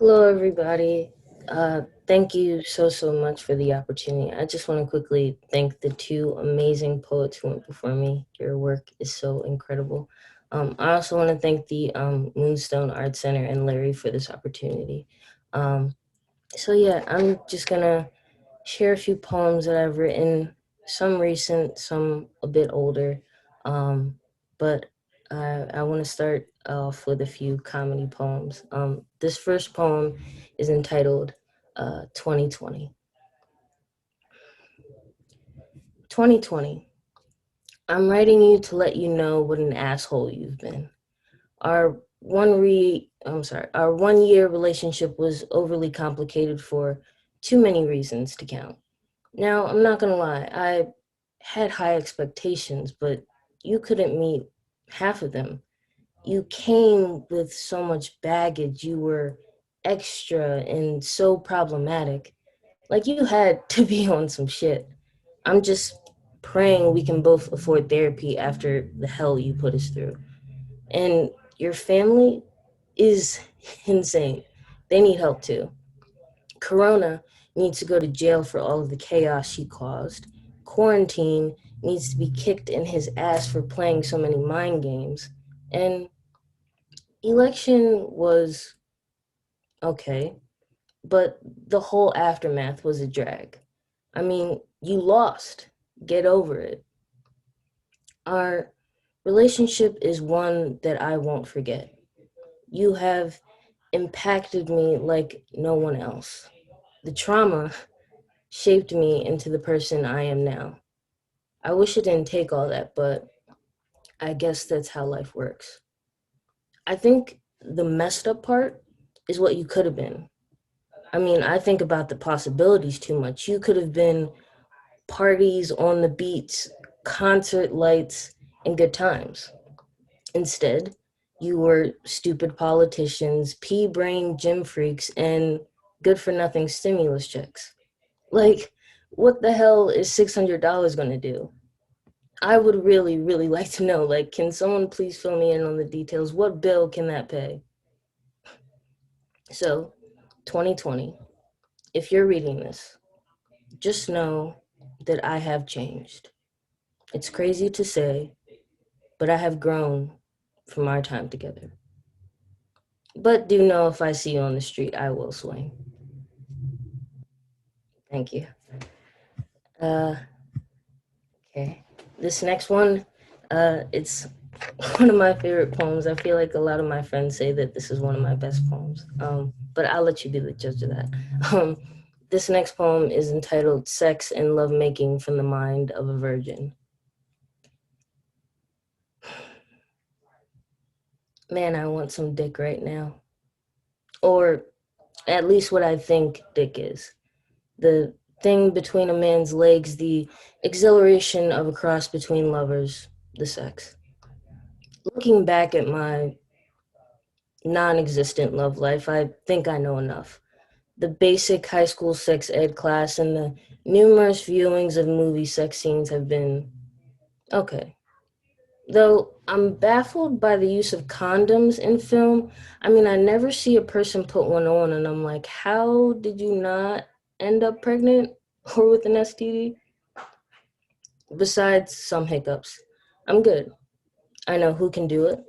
Hello, everybody. Thank you so much for the opportunity. I just want to quickly thank the two amazing poets who went before me. Your work is so incredible. I also want to thank the Moonstone Art Center and Larry for this opportunity. Um, so yeah, I'm just gonna share a few poems that I've written, some recent, some a bit older. But I want to start off with a few comedy poems. This first poem is entitled 2020. 2020. I'm writing you to let you know what an asshole you've been. Our 1 year relationship was overly complicated for too many reasons to count. Now, I'm not gonna lie, I had high expectations, but you couldn't meet half of them. You came with so much baggage, you were extra and so problematic. Like you had to be on some shit. I'm just praying we can both afford therapy after the hell you put us through. And your family is insane. They need help too. Corona needs to go to jail for all of the chaos he caused. Quarantine needs to be kicked in his ass for playing so many mind games. And election was okay, but the whole aftermath was a drag. I mean, you lost. Get over it. Our relationship is one that I won't forget. You have impacted me like no one else. The trauma shaped me into the person I am now. I wish it didn't take all that, but I guess that's how life works. I think the messed up part is what you could have been. I mean, I think about the possibilities too much. You could have been parties on the beats, concert lights, and good times. Instead, you were stupid politicians, pea brain gym freaks, and good for nothing stimulus checks. Like, what the hell is $600 going to do? I would really like to know, like, can someone please fill me in on the details? What bill can that pay? So, 2020, if you're reading this, just know that I have changed. It's crazy to say, but I have grown from our time together. But do know if I see you on the street, I will swing. Thank you. Uh, okay. This next one, it's one of my favorite poems. I feel like a lot of my friends say that this is one of my best poems. But I'll let you be the judge of that. Um, this next poem is entitled Sex and Lovemaking from the Mind of a Virgin. Man, I want some dick right now. Or at least what I think dick is. The thing between a man's legs, the exhilaration of a cross between lovers, the sex. Looking back at my non existent love life, I think I know enough. The basic high school sex ed class and the numerous viewings of movie sex scenes have been okay. Though I'm baffled by the use of condoms in film. I mean, I never see a person put one on and I'm like, how did you not end up pregnant or with an STD? Besides some hiccups, I'm good. I know who can do it,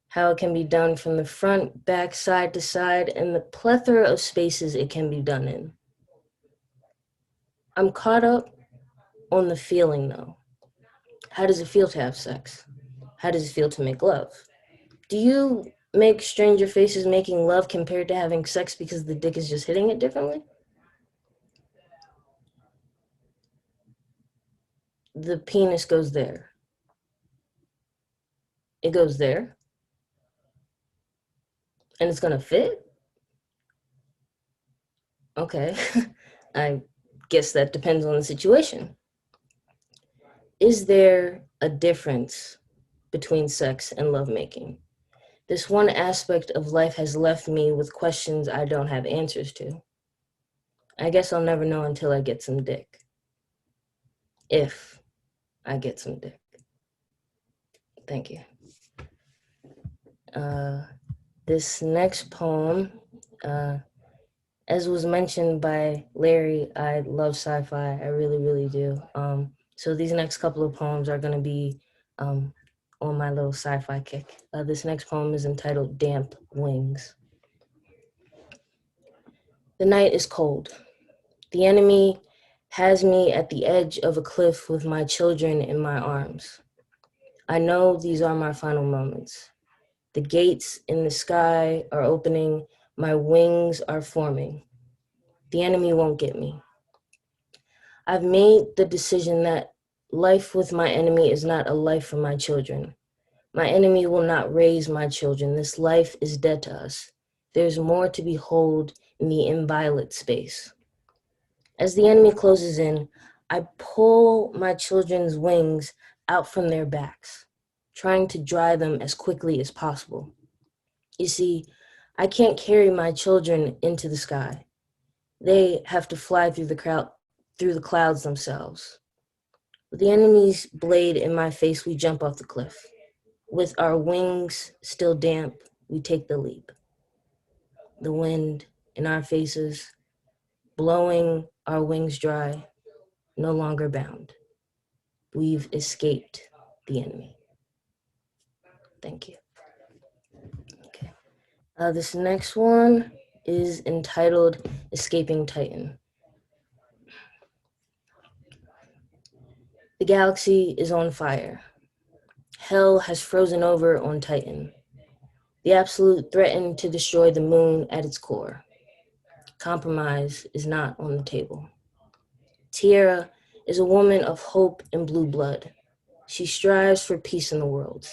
how it can be done from the front, back, side to side, and the plethora of spaces it can be done in. I'm caught up on the feeling though. How does it feel to have sex? How does it feel to make love? Do you make stranger faces making love compared to having sex because the dick is just hitting it differently? The penis goes there. It goes there, and it's gonna fit? Okay. I guess that depends on the situation. Is there a difference between sex and lovemaking? This one aspect of life has left me with questions I don't have answers to. I guess I'll never know until I get some dick. If I get some dick. Thank you. Uh, this next poem, uh, As was mentioned by Larry, I love sci-fi. I really, really do. So these next couple of poems are going to be um, on my little sci-fi kick. This next poem is entitled Damp Wings. The night is cold. The enemy has me at the edge of a cliff with my children in my arms. I know these are my final moments. The gates in the sky are opening. My wings are forming. The enemy won't get me. I've made the decision that life with my enemy is not a life for my children. My enemy will not raise my children. This life is dead to us. There's more to behold in the inviolate space. As the enemy closes in, I pull my children's wings out from their backs, trying to dry them as quickly as possible. You see, I can't carry my children into the sky. They have to fly through the clouds themselves. With the enemy's blade in my face, we jump off the cliff. With our wings still damp, we take the leap. The wind in our faces, blowing our wings dry, no longer bound. We've escaped the enemy. Thank you. Okay. This next one is entitled Escaping Titan. The galaxy is on fire. Hell has frozen over on Titan. The Absolute threatened to destroy the moon at its core. Compromise is not on the table. Teyanna is a woman of hope and blue blood. She strives for peace in the world.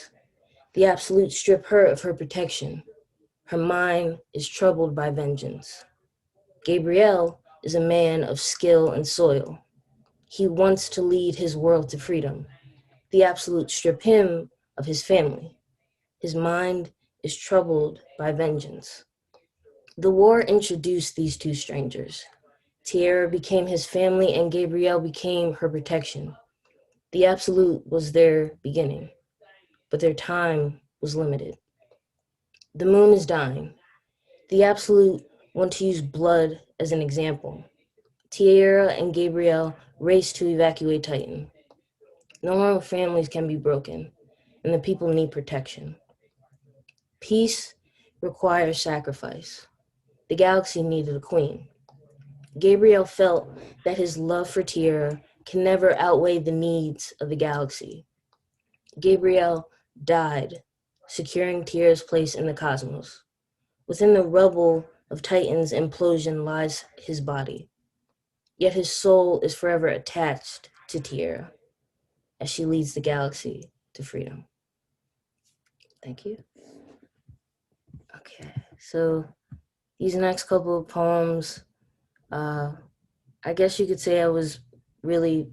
The Absolute strip her of her protection. Her mind is troubled by vengeance. Gabrielle is a man of skill and soil. He wants to lead his world to freedom. The Absolute strip him of his family. His mind is troubled by vengeance. The war introduced these two strangers. Teyanna became his family and Gabrielle became her protection. The Absolute was their beginning, but their time was limited. The moon is dying. The Absolute want to use blood as an example. Teyanna and Gabrielle race to evacuate Titan. Normal families can be broken, and the people need protection. Peace requires sacrifice. The galaxy needed a queen. Gabriel felt that his love for Teyanna can never outweigh the needs of the galaxy. Gabriel died, securing Teyanna's place in the cosmos. Within the rubble of Titan's implosion lies his body. Yet his soul is forever attached to Teyanna as she leads the galaxy to freedom. Thank you. Okay, so these next couple of poems, I guess you could say I was really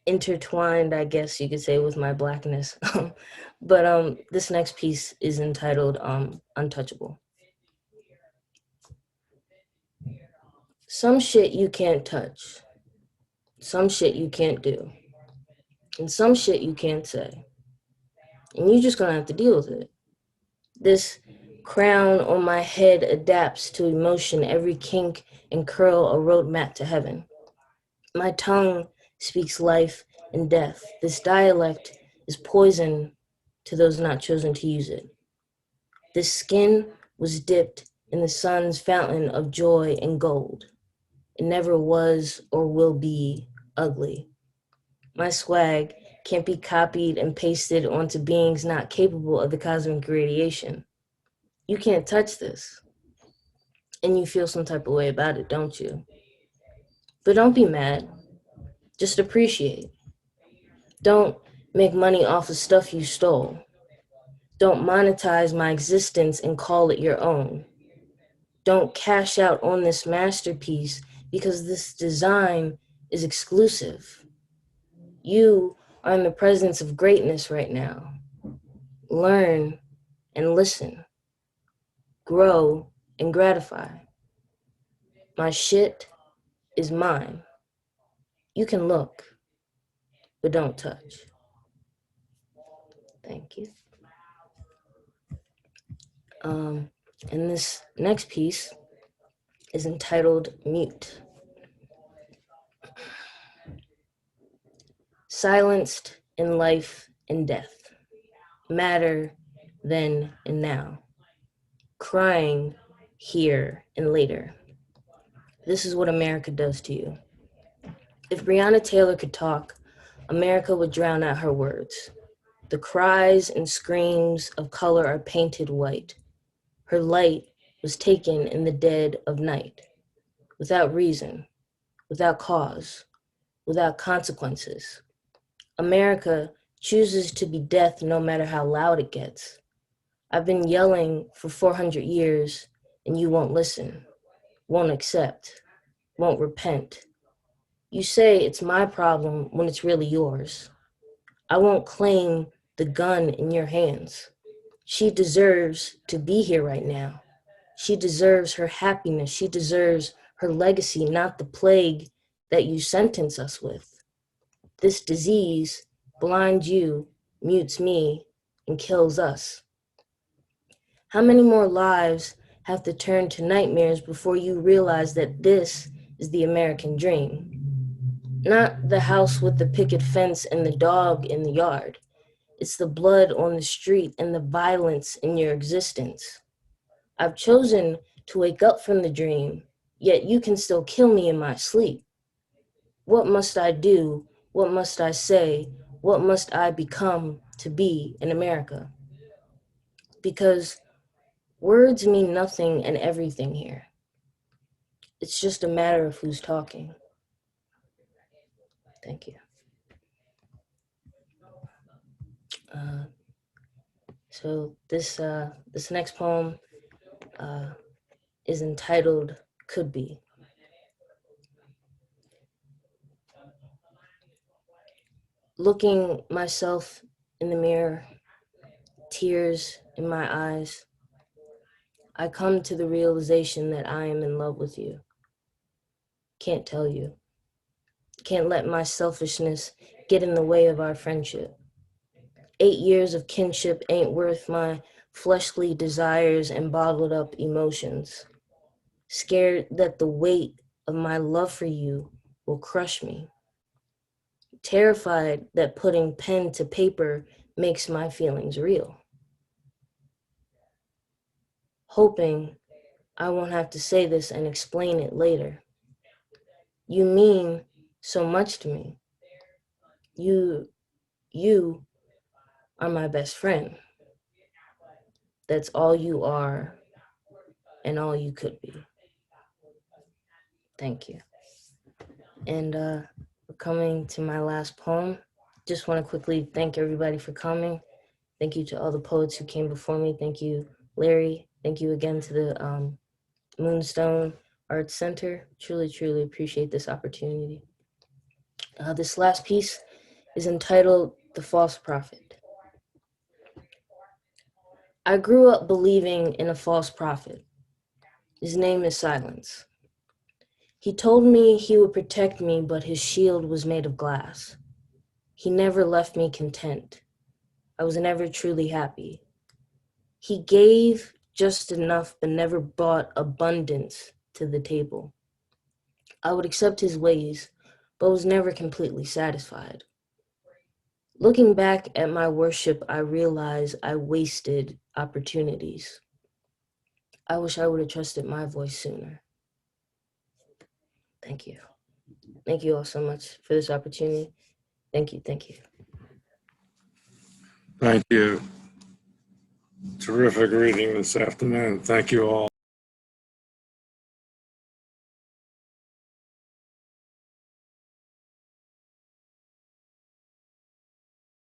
intertwined, I guess you could say, with my blackness. But this next piece is entitled Untouchable. Some shit you can't touch. Some shit you can't do. And some shit you can't say. And you're just gonna have to deal with it. This crown on my head adapts to emotion, every kink and curl a roadmap to heaven. My tongue speaks life and death. This dialect is poison to those not chosen to use it. This skin was dipped in the sun's fountain of joy and gold. It never was or will be ugly. My swag can't be copied and pasted onto beings not capable of the cosmic radiation. You can't touch this. And you feel some type of way about it, don't you? But don't be mad. Just appreciate. Don't make money off of stuff you stole. Don't monetize my existence and call it your own. Don't cash out on this masterpiece because this design is exclusive. You are in the presence of greatness right now. Learn and listen. Grow and gratify. My shit is mine. You can look, but don't touch. Thank you. And this next piece is entitled Mute. Silenced in life and death, matter then and now, crying here and later. This is what America does to you. If Breonna Taylor could talk, America would drown out her words. The cries and screams of color are painted white. Her light was taken in the dead of night, without reason, without cause, without consequences. America chooses to be deaf no matter how loud it gets. I've been yelling for 400 years, and you won't listen, won't accept, won't repent. You say it's my problem when it's really yours. I won't claim the gun in your hands. She deserves to be here right now. She deserves her happiness. She deserves her legacy, not the plague that you sentence us with. This disease blinds you, mutes me, and kills us. How many more lives have to turn to nightmares before you realize that this is the American dream? Not the house with the picket fence and the dog in the yard. It's the blood on the street and the violence in your existence. I've chosen to wake up from the dream, yet you can still kill me in my sleep. What must I do? What must I say? What must I become to be in America? Because words mean nothing and everything here. It's just a matter of who's talking. Thank you. So this next poem is entitled Could Be. Looking myself in the mirror, tears in my eyes, I come to the realization that I am in love with you. Can't tell you. Can't let my selfishness get in the way of our friendship. 8 years of kinship ain't worth my fleshly desires and bottled up emotions. Scared that the weight of my love for you will crush me. Terrified that putting pen to paper makes my feelings real. Hoping I won't have to say this and explain it later. You mean so much to me. You are my best friend. That's all you are and all you could be. Thank you. And we're coming to my last poem. Just want to quickly thank everybody for coming. Thank you to all the poets who came before me. Thank you, Larry. Thank you again to the Moonstone Arts Center. Truly, truly appreciate this opportunity. This last piece is entitled The False Prophet. I grew up believing in a false prophet. His name is Silence. He told me he would protect me, but his shield was made of glass. He never left me content. I was never truly happy. He gave just enough, but never brought abundance to the table. I would accept his ways, but was never completely satisfied. Looking back at my worship, I realize I wasted opportunities. I wish I would have trusted my voice sooner. Thank you. Thank you all so much for this opportunity. Thank you. Thank you. Thank you. Terrific reading this afternoon. Thank you all.